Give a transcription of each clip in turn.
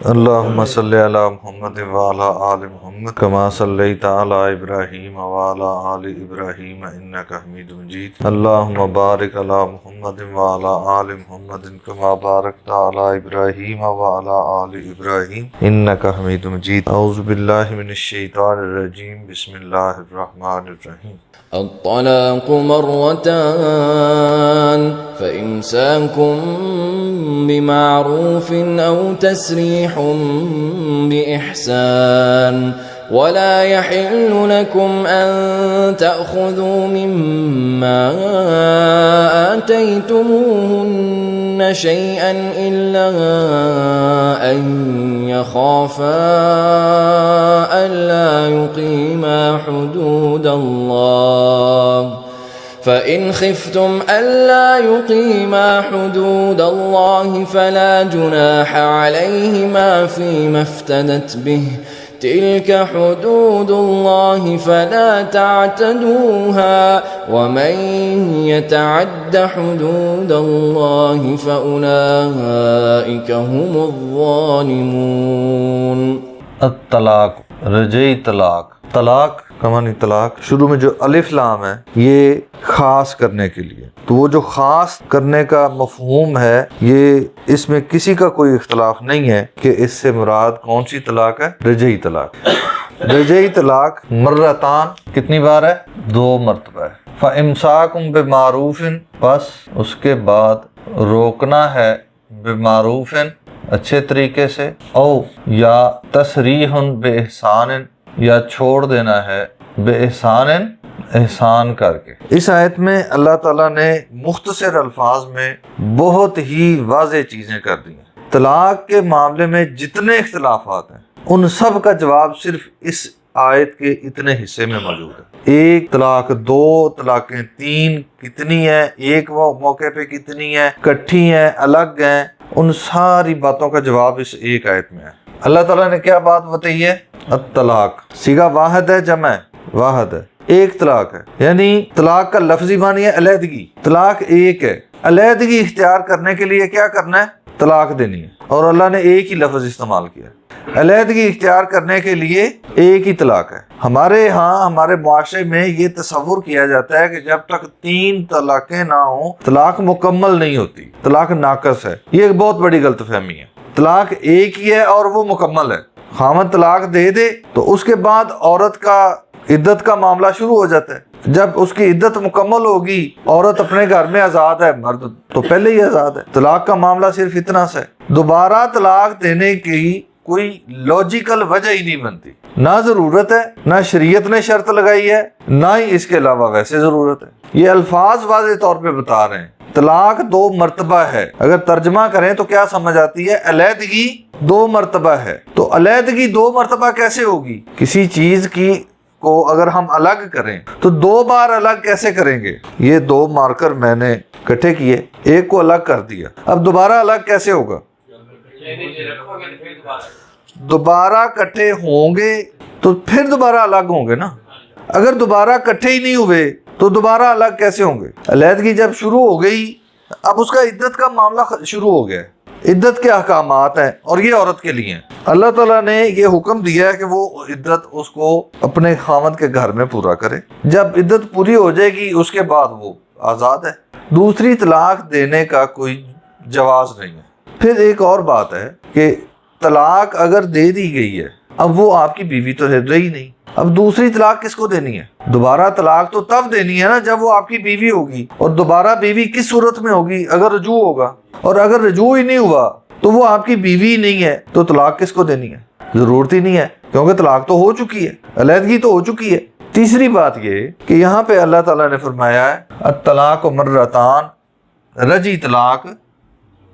اللهم صل على محمد وعلى آل محمد كما صليت على إبراهيم وعلى آل إبراهيم إنك حميد مجيد. اللهم بارك على محمد وعلى آل محمد كما باركت على إبراهيم وعلى آل إبراهيم إنك حميد مجيد. أعوذ بالله من الشيطان الرجيم. بسم الله الرحمن الرحيم. الطلاق مرتان فإمساكم بمعروف أو تسريح بإحسان ولا يحل لكم أن تأخذوا مما آتيتموهن شيئا إلا أن يخافا ألا يقيما حدود الله فإن خفتم ألا يقيما حدود الله فلا جناح عليهما فيما افتدت به تلك حدود الله فلا تعتدوها ومن يتعد حدود الله فأولئك هم الظالمون. الطلاق رجعی طلاق. طلاق کا معنی طلاق. شروع میں جو الف لام ہے یہ خاص کرنے کے لیے، تو وہ جو خاص کرنے کا مفہوم ہے یہ اس میں کسی کا کوئی اختلاف نہیں ہے کہ اس سے مراد کون سی طلاق ہے؟ رجعی طلاق. رجعی طلاق مرتان کتنی بار ہے؟ 2 مرتبہ ہے. فَإِمْسَاكُمْ بِمَعْرُوفٍ بس اس کے بعد روکنا ہے بِمَعْرُوفٍ اچھے طریقے سے، او یا تسریح بِإِحْسَانٍ یا چھوڑ دینا ہے بِإِحْسَانٍ احسان کر کے. اس آیت میں اللہ تعالیٰ نے مختصر الفاظ میں بہت ہی واضح چیزیں کر دی ہیں. طلاق کے معاملے میں جتنے اختلافات ہیں ان سب کا جواب صرف اس آیت کے اتنے حصے میں موجود ہے. 1 طلاق، 2 طلاقیں، 3 کتنی ہیں، ایک موقع پہ کتنی ہیں، کٹھی ہیں، الگ ہیں، ان ساری باتوں کا جواب اس ایک آیت میں ہے. اللہ تعالیٰ نے کیا بات بتائی ہے؟ الطلاق صیغہ واحد ہے، جمع واحد ہے، 1 طلاق ہے. یعنی طلاق کا لفظی معنی ہے علیحدگی. طلاق 1 ہے. علیحدگی اختیار کرنے کے لیے کیا کرنا ہے؟ طلاق دینی ہے. اور اللہ نے ایک ہی لفظ استعمال کیا. علیحدگی اختیار کرنے کے لیے ایک ہی طلاق ہے. ہمارے ہاں ہمارے معاشرے میں یہ تصور کیا جاتا ہے کہ جب تک 3 طلاقیں نہ ہوں طلاق مکمل نہیں ہوتی، طلاق ناقص ہے. یہ ایک بہت بڑی غلط فہمی ہے. طلاق ایک ہی ہے اور وہ مکمل ہے. خاوند طلاق دے دے تو اس کے بعد عورت کا عدت کا معاملہ شروع ہو جاتا ہے. جب اس کی عدت مکمل ہوگی عورت اپنے گھر میں آزاد ہے، مرد تو پہلے ہی آزاد ہے. طلاق کا معاملہ صرف اتنا سا ہے. دوبارہ طلاق دینے کی کوئی لاجیکل وجہ ہی نہیں بنتی، نہ ضرورت ہے، نہ شریعت نے شرط لگائی ہے، نہ ہی اس کے علاوہ ویسے ضرورت ہے. یہ الفاظ واضح طور پہ بتا رہے ہیں طلاق 2 مرتبہ ہے. اگر ترجمہ کریں تو کیا سمجھ آتی ہے؟ علیحدگی 2 مرتبہ ہے. تو علیحدگی 2 مرتبہ کیسے ہوگی؟ کسی چیز کی کو اگر ہم الگ کریں تو 2 بار الگ کیسے کریں گے؟ یہ 2 مارکر میں نے اکٹھے کیے، ایک کو الگ کر دیا، اب دوبارہ الگ کیسے ہوگا؟ دوبارہ کٹھے ہوں گے تو پھر دوبارہ الگ ہوں گے نا. اگر دوبارہ کٹھے ہی نہیں ہوئے تو دوبارہ الگ کیسے ہوں گے؟ علیحدگی جب شروع ہو گئی اب اس کا عدت کا معاملہ شروع ہو گیا. عدت کے احکامات ہیں اور یہ عورت کے لیے ہیں. اللہ تعالیٰ نے یہ حکم دیا ہے کہ وہ عدت اس کو اپنے خاوند کے گھر میں پورا کرے. جب عدت پوری ہو جائے گی اس کے بعد وہ آزاد ہے. دوسری طلاق دینے کا کوئی جواز نہیں ہے. پھر ایک اور بات ہے کہ طلاق اگر دے دی گئی ہے اب وہ آپ کی بیوی تو رہی نہیں، اب دوسری طلاق کس کو دینی ہے؟ دوبارہ طلاق تو تب دینی ہے نا جب وہ آپ کی بیوی ہوگی. اور دوبارہ بیوی کس صورت میں ہوگی؟ اگر رجوع ہوگا. اور اگر رجوع ہی نہیں ہوا تو وہ آپ کی بیوی نہیں ہے تو طلاق کس کو دینی ہے؟ ضرورت ہی نہیں ہے کیونکہ طلاق تو ہو چکی ہے، علیحدگی تو ہو چکی ہے. تیسری بات یہ کہ یہاں پہ اللہ تعالیٰ نے فرمایا ہے الطلاق مرتان، رجعی طلاق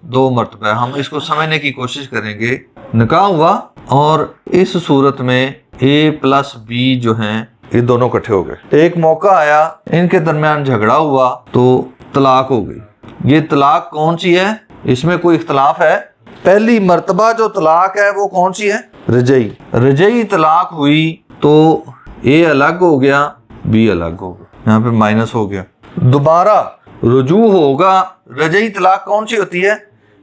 2 مرتبہ. ہم اس کو سمجھنے کی کوشش کریں گے. نکاح ہوا اور اس صورت میں A+B جو ہیں یہ دونوں کٹھے ہو گئے. ایک موقع آیا ان کے درمیان جھگڑا ہوا تو طلاق ہو گئی. یہ طلاق کون سی ہے؟ اس میں کوئی اختلاف ہے؟ پہلی مرتبہ جو طلاق ہے وہ کون سی ہے؟ رجعی. رجعی طلاق ہوئی تو A الگ ہو گیا، B الگ ہو گیا، یہاں پہ مائنس ہو گیا. دوبارہ رجوع ہوگا. رجعی طلاق کون سی ہوتی ہے؟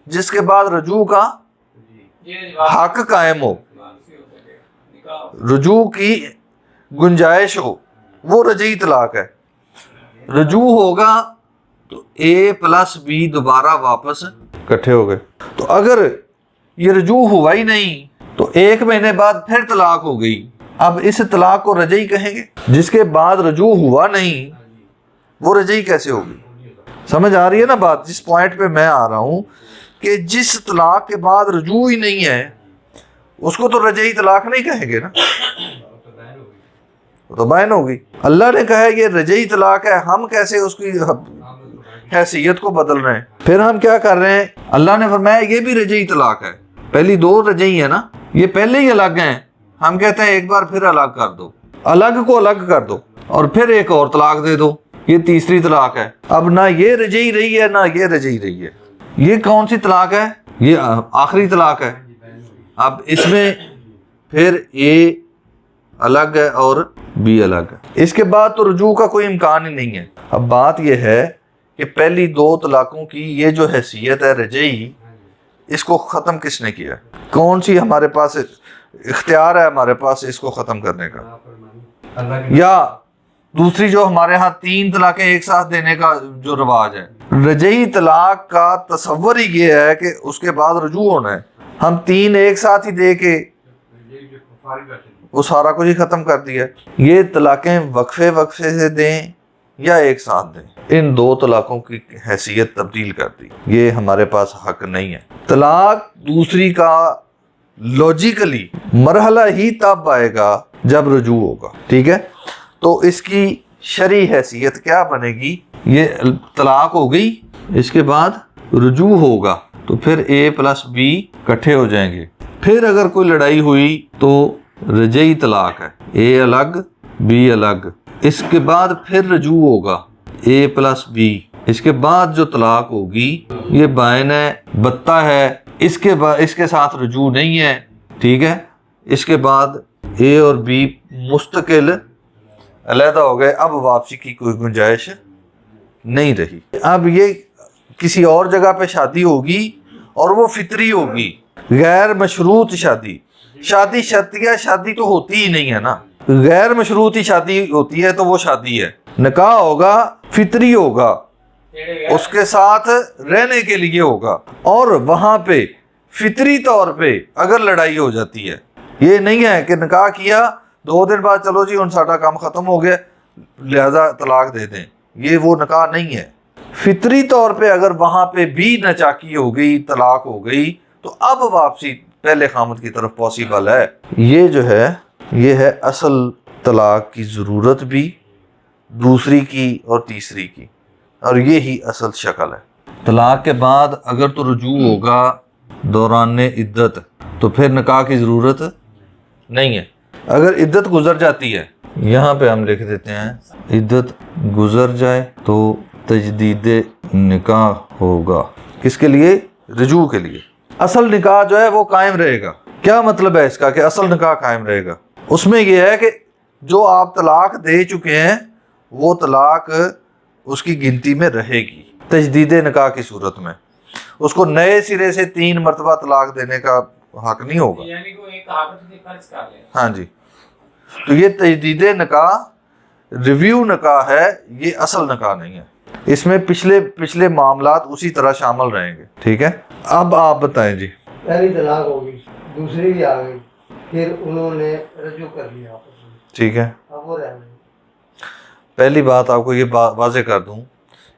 جس کے بعد رجوع کا حق قائم ہو، رجوع کی گنجائش ہو، وہ رجعی طلاق ہے۔ رجوع ہوگا تو اے پلس بی دوبارہ واپس اکٹھے ہو گئے۔ تو اگر یہ رجوع ہوا ہی نہیں تو 1 مہینے بعد پھر طلاق ہو گئی، اب اس طلاق کو رجعی کہیں گے؟ جس کے بعد رجوع ہوا نہیں وہ رجعی کیسے ہوگی؟ سمجھ آ رہی ہے نا بات؟ جس پوائنٹ پہ میں آ رہا ہوں کہ جس طلاق کے بعد رجوع ہی نہیں ہے اس کو تو رجعی طلاق نہیں کہیں گے نا، تو بائن ہوگی۔ اللہ نے کہا ہے یہ رجعی طلاق ہے، ہم کیسے اس کی حیثیت کو بدل رہے ہیں؟ پھر ہم کیا کر رہے ہیں؟ اللہ نے فرمایا یہ بھی رجعی طلاق ہے، پہلی 2 رجعی ہے نا، یہ پہلے ہی الگ ہیں، ہم کہتے ہیں ایک بار پھر الگ کر دو، الگ کو الگ کر دو اور پھر ایک اور طلاق دے دو، یہ تیسری طلاق ہے۔ اب نہ یہ رجعی رہی ہے نہ یہ رجعی رہی ہے، یہ کون سی طلاق ہے؟ یہ آخری طلاق ہے۔ اب اس میں پھر اے الگ ہے اور بی الگ ہے، اس کے بعد تو رجوع کا کوئی امکان ہی نہیں ہے۔ اب بات یہ ہے کہ پہلی 2 طلاقوں کی یہ جو حیثیت ہے رجعی، اس کو ختم کس نے کیا؟ کون سی ہمارے پاس اختیار ہے ہمارے پاس اس کو ختم کرنے کا؟ یا دوسری جو ہمارے ہاں 3 طلاقیں ایک ساتھ دینے کا جو رواج ہے، رجعی طلاق کا تصور ہی یہ ہے کہ اس کے بعد رجوع ہونا ہے، ہم 3 ایک ساتھ ہی دے کے وہ سارا کچھ ہی ختم کر دیا۔ یہ طلاقیں وقفے وقفے سے دیں یا ایک ساتھ دیں، ان 2 طلاقوں کی حیثیت تبدیل کر دی، یہ ہمارے پاس حق نہیں ہے۔ طلاق دوسری کا لاجیکلی مرحلہ ہی تب آئے گا جب رجوع ہوگا، ٹھیک ہے؟ تو اس کی شرعی حیثیت کیا بنے گی؟ یہ طلاق ہو گئی، اس کے بعد رجوع ہوگا تو پھر اے پلس بی اکٹھے ہو جائیں گے، پھر اگر کوئی لڑائی ہوئی تو رجعی طلاق ہے، اے الگ بی الگ، اس کے بعد پھر رجوع ہوگا اے پلس بی، اس کے بعد جو طلاق ہوگی یہ بائن ہے، بتہ ہے، اس کے ساتھ رجوع نہیں ہے، ٹھیک ہے؟ اس کے بعد اے اور بی مستقل علیحدہ ہو گئے، اب واپسی کی کوئی گنجائش نہیں رہی۔ اب یہ کسی اور جگہ پہ شادی ہوگی اور وہ فطری ہوگی، غیر مشروط شادی، شادی شرطیہ شادی تو ہوتی ہی نہیں ہے نا، غیر مشروطی شادی ہوتی ہے تو وہ شادی ہے، نکاح ہوگا فطری ہوگا، اس کے ساتھ رہنے کے لیے ہوگا، اور وہاں پہ فطری طور پہ اگر لڑائی ہو جاتی ہے، یہ نہیں ہے کہ نکاح کیا 2 دن بعد چلو جی ان ساڈا کام ختم ہو گیا لہذا طلاق دے دیں، یہ وہ نکاح نہیں ہے۔ فطری طور پہ اگر وہاں پہ بھی ناچاکی ہو گئی، طلاق ہو گئی، تو اب واپسی پہلے خامد کی طرف پاسبل ہے۔ یہ جو ہے یہ ہے اصل طلاق کی ضرورت بھی، دوسری کی اور تیسری کی، اور یہی اصل شکل ہے۔ طلاق کے بعد اگر تو رجوع ہوگا دوران عدت تو پھر نکاح کی ضرورت نہیں ہے۔ اگر عدت گزر جاتی ہے، یہاں پہ ہم لکھ دیتے ہیں عدت گزر جائے تو تجدید نکاح ہوگا، کس کے لیے؟ رجوع کے لیے۔ اصل نکاح جو ہے وہ قائم رہے گا۔ کیا مطلب ہے اس کا کہ اصل نکاح قائم رہے گا؟ اس میں یہ ہے کہ جو آپ طلاق دے چکے ہیں وہ طلاق اس کی گنتی میں رہے گی تجدید نکاح کی صورت میں، اس کو نئے سرے سے 3 مرتبہ طلاق دینے کا حق نہیں ہوگا، یعنی کوئی ایک عادت سے فرض کر لیں۔ ہاں جی۔ تو یہ تجدید نکاح ریویو نکاح ہے، یہ اصل نکاح نہیں ہے، اس میں پچھلے معاملات اسی طرح شامل رہیں گے، ٹھیک ہے؟ اب آپ بتائیں جی۔ پہلی طلاق ہو گئی، دوسری بھی آ گئی، پھر انہوں نے رجوع کر لیا آپس میں، ٹھیک ہے، اب وہ رہ گئی۔ پہلی بات آپ کو یہ واضح کر دوں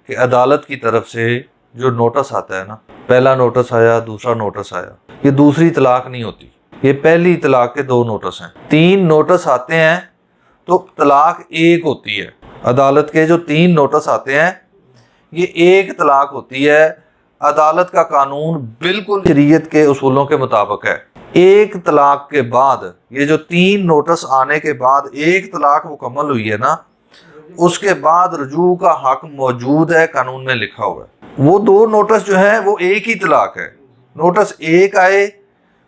کہ عدالت کی طرف سے جو نوٹس آتا ہے نا، پہلا نوٹس آیا، دوسرا نوٹس آیا، یہ دوسری طلاق نہیں ہوتی، یہ پہلی طلاق کے 2 نوٹس ہیں۔ 3 نوٹس آتے ہیں تو طلاق ایک ہوتی ہے۔ عدالت کے جو 3 نوٹس آتے ہیں یہ ایک طلاق ہوتی ہے۔ عدالت کا قانون بالکل شریعت کے اصولوں کے مطابق ہے۔ ایک طلاق کے بعد، یہ جو 3 نوٹس آنے کے بعد ایک طلاق مکمل ہوئی ہے نا، اس کے بعد رجوع کا حق موجود ہے، قانون میں لکھا ہوا ہے۔ وہ 2 نوٹس جو ہیں وہ ایک ہی طلاق ہے، نوٹس 1 آئے،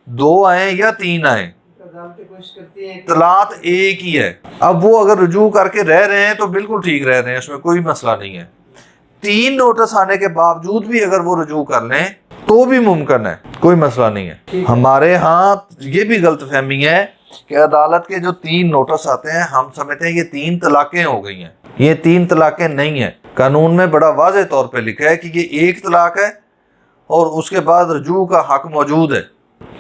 2 آئے یا 3 آئے، عدالتیں کوشش کرتی ہیں طلاق ایک ہی ہے۔ اب وہ اگر رجوع کر کے رہ رہے ہیں تو بالکل ٹھیک رہ رہے ہیں، اس میں کوئی مسئلہ نہیں ہے۔ 3 نوٹس آنے کے باوجود بھی اگر وہ رجوع کر لیں تو بھی ممکن ہے، کوئی مسئلہ نہیں ہے۔ ہمارے ہاں یہ بھی غلط فہمی ہے کہ عدالت کے جو 3 نوٹس آتے ہیں ہم سمجھتے ہیں یہ 3 طلاقیں ہو گئی ہیں۔ یہ 3 طلاقیں نہیں ہیں، قانون میں بڑا واضح طور پہ لکھا ہے کہ یہ 1 طلاق ہے اور اس کے بعد رجوع کا حق موجود ہے۔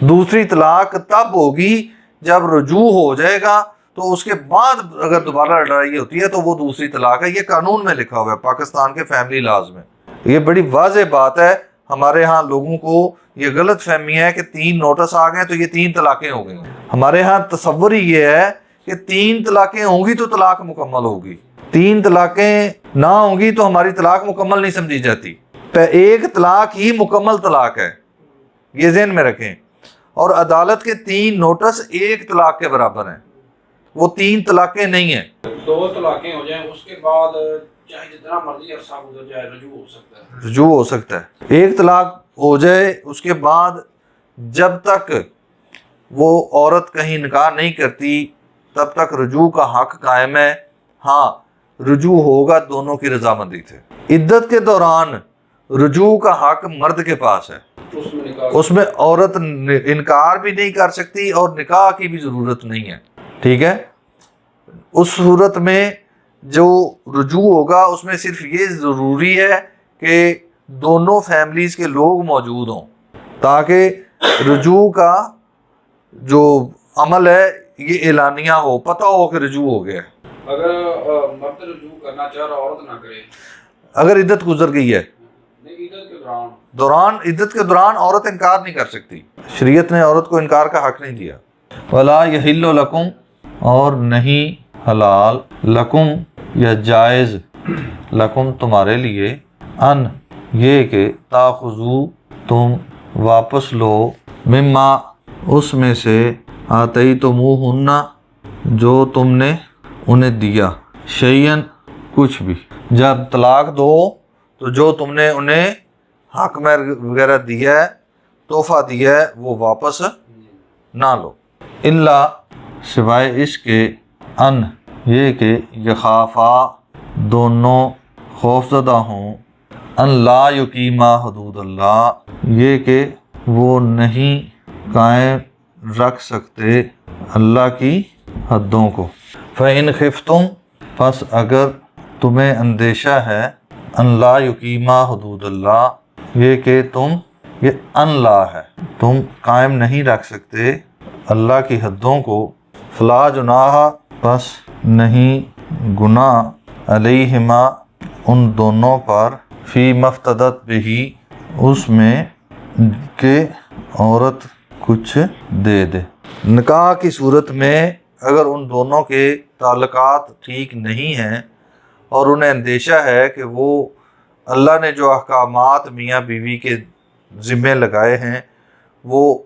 دوسری طلاق تب ہوگی جب رجوع ہو جائے گا، تو اس کے بعد اگر دوبارہ لڑائی ہوتی ہے تو وہ دوسری طلاق ہے۔ یہ قانون میں لکھا ہوا ہے پاکستان کے فیملی لاز میں۔ یہ بڑی واضح بات ہے۔ ہمارے ہاں لوگوں کو یہ غلط فہمی ہے کہ 3 نوٹس آ گئے تو یہ 3 طلاقیں ہو گئی۔ ہمارے ہاں تصور ہی یہ ہے کہ 3 طلاقیں ہوں گی تو طلاق مکمل ہوگی، 3 طلاقیں نہ ہوں گی تو ہماری طلاق مکمل نہیں سمجھی جاتی۔ 1 طلاق ہی مکمل طلاق ہے، یہ ذہن میں رکھیں۔ اور عدالت کے 3 نوٹس 1 طلاق کے برابر ہیں، وہ 3 طلاقیں نہیں ہیں۔ 2 طلاقیں ہو جائیں اس کے بعد چاہے جتنا مرضی عرصہ گزر جائے رجوع ہو سکتا ہے۔ رجوع ہو سکتا ہے۔ 1 طلاق ہو جائے اس کے بعد جب تک وہ عورت کہیں نکاح نہیں کرتی تب تک رجوع کا حق قائم ہے۔ ہاں رجوع ہوگا دونوں کی رضامندی سے۔ عدت کے دوران رجوع کا حق مرد کے پاس ہے، اس میں عورت انکار بھی نہیں کر سکتی اور نکاح کی بھی ضرورت نہیں ہے، ٹھیک ہے۔ اس صورت میں جو رجوع ہوگا اس میں صرف یہ ضروری ہے کہ دونوں فیملیز کے لوگ موجود ہوں، تاکہ رجوع کا جو عمل ہے یہ اعلانیہ ہو، پتہ ہو کہ رجوع ہو گیا ہے۔ اگر مرد رجوع کرنا چاہ رہا عورت نہ کرے، اگر عدت گزر گئی ہے، عدت کے عدت کے دوران عورت انکار نہیں کر سکتی، شریعت نے عورت کو انکار کا حق نہیں دیا۔ ولا یحل لکم، اور نہیں حلال، لکم یا جائز، لکم تمہارے لیے، ان یہ کہ تاخذو تم واپس لو، مما اس میں سے، آتیتموہن جو تم نے انہیں دیا، شیئن کچھ بھی۔ جب طلاق دو تو جو تم نے انہیں حق مہر وغیرہ دیا ہے، تحفہ دیا ہے، وہ واپس نہ لو، الا سوائے اس کے، ان یہ کہ یخافا دونوں خوفزدہ ہوں، ان لا یقیما حدود اللہ یہ کہ وہ نہیں قائم رکھ سکتے اللہ کی حدوں کو۔ فَإِنْ خِفْتُمْ پس اگر تمہیں اندیشہ ہے، ان لا یقیما حدود اللہ یہ کہ تم، یہ ان لا ہے، تم قائم نہیں رکھ سکتے اللہ کی حدوں کو، فلا جناح پس نہیں گناہ، علیہما ان دونوں پر، فی مفتدت بہی اس میں کہ عورت کچھ دے دے۔ نکاح کی صورت میں اگر ان دونوں کے تعلقات ٹھیک نہیں ہیں اور انہیں اندیشہ ہے کہ وہ اللہ نے جو احکامات میاں بیوی کے ذمے لگائے ہیں وہ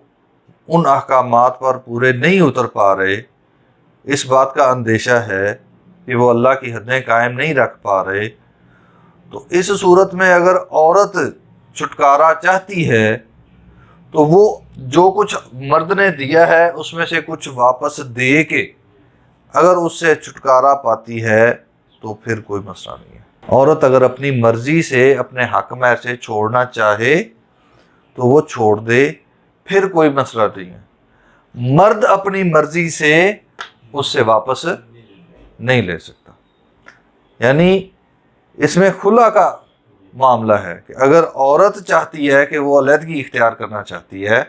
ان احکامات پر پورے نہیں اتر پا رہے، اس بات کا اندیشہ ہے کہ وہ اللہ کی حدیں قائم نہیں رکھ پا رہے، تو اس صورت میں اگر عورت چھٹکارا چاہتی ہے تو وہ جو کچھ مرد نے دیا ہے اس میں سے کچھ واپس دے کے اگر اس سے چھٹکارا پاتی ہے تو پھر کوئی مسئلہ نہیں ہے۔ عورت اگر اپنی مرضی سے اپنے حق مہر سے چھوڑنا چاہے تو وہ چھوڑ دے، پھر کوئی مسئلہ نہیں ہے۔ مرد اپنی مرضی سے اس سے واپس نہیں لے سکتا، یعنی اس میں خلا کا معاملہ ہے کہ اگر عورت چاہتی ہے کہ وہ علیحدگی اختیار کرنا چاہتی ہے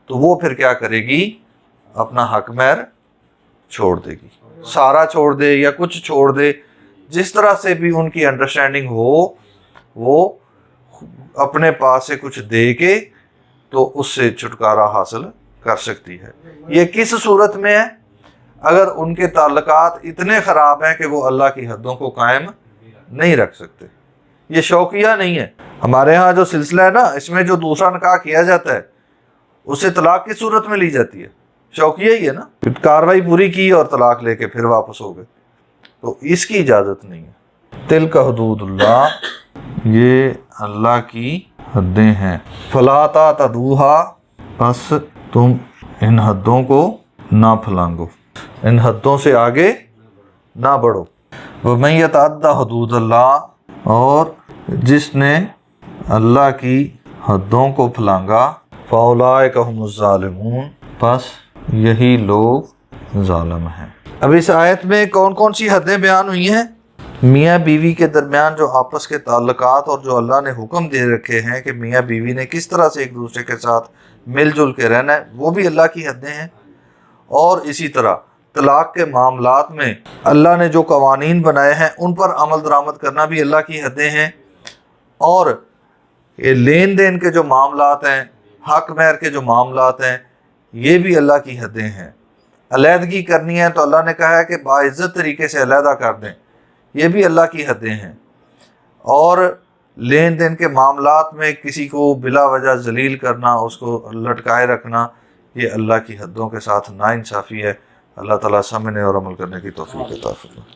تو وہ پھر کیا کرے گی، اپنا حق مہر چھوڑ دے گی، سارا چھوڑ دے یا کچھ چھوڑ دے، جس طرح سے بھی ان کی انڈرسٹینڈنگ ہو، وہ اپنے پاس سے کچھ دے کے تو اس سے چھٹکارا حاصل کر سکتی ہے۔ یہ کس صورت میں ہے؟ اگر ان کے تعلقات اتنے خراب ہیں کہ وہ اللہ کی حدوں کو قائم نہیں رکھ سکتے۔ یہ شوقیہ نہیں ہے۔ ہمارے ہاں جو سلسلہ ہے نا، اس میں جو دوسرا نکاح کیا جاتا ہے اسے طلاق کی صورت میں لی جاتی ہے، شوقیہ ہی ہے نا، کاروائی پوری کی اور طلاق لے کے پھر واپس ہو گئے، تو اس کی اجازت نہیں ہے۔ تلک حدود اللہ یہ اللہ کی حدیں ہیں، فلا تعتدوہا پس تم ان حدوں کو نہ پھلانگو، ان حدوں سے آگے نہ بڑھو۔ وَمَن يَتَعَدَّ حدود اللہ اور جس نے اللہ کی حدوں کو پھلانگا فاولئک هم الظالمون، بس یہی لوگ ظالم ہیں۔ اب اس آیت میں کون کون سی حدیں بیان ہوئی ہیں؟ میاں بیوی کے درمیان جو آپس کے تعلقات اور جو اللہ نے حکم دے رکھے ہیں کہ میاں بیوی نے کس طرح سے ایک دوسرے کے ساتھ مل جل کے رہنا ہے، وہ بھی اللہ کی حدیں ہیں۔ اور اسی طرح طلاق کے معاملات میں اللہ نے جو قوانین بنائے ہیں ان پر عمل درآمد کرنا بھی اللہ کی حدیں ہیں۔ اور یہ لین دین کے جو معاملات ہیں، حق مہر کے جو معاملات ہیں، یہ بھی اللہ کی حدیں ہیں۔ علیحدگی کرنی ہے تو اللہ نے کہا ہے کہ باعزت طریقے سے علیحدہ کر دیں، یہ بھی اللہ کی حدیں ہیں۔ اور لین دین کے معاملات میں کسی کو بلا وجہ ذلیل کرنا، اس کو لٹکائے رکھنا، یہ اللہ کی حدوں کے ساتھ ناانصافی ہے۔ اللہ تعالیٰ سمجھنے اور عمل کرنے کی توفیق عطا فرمائے۔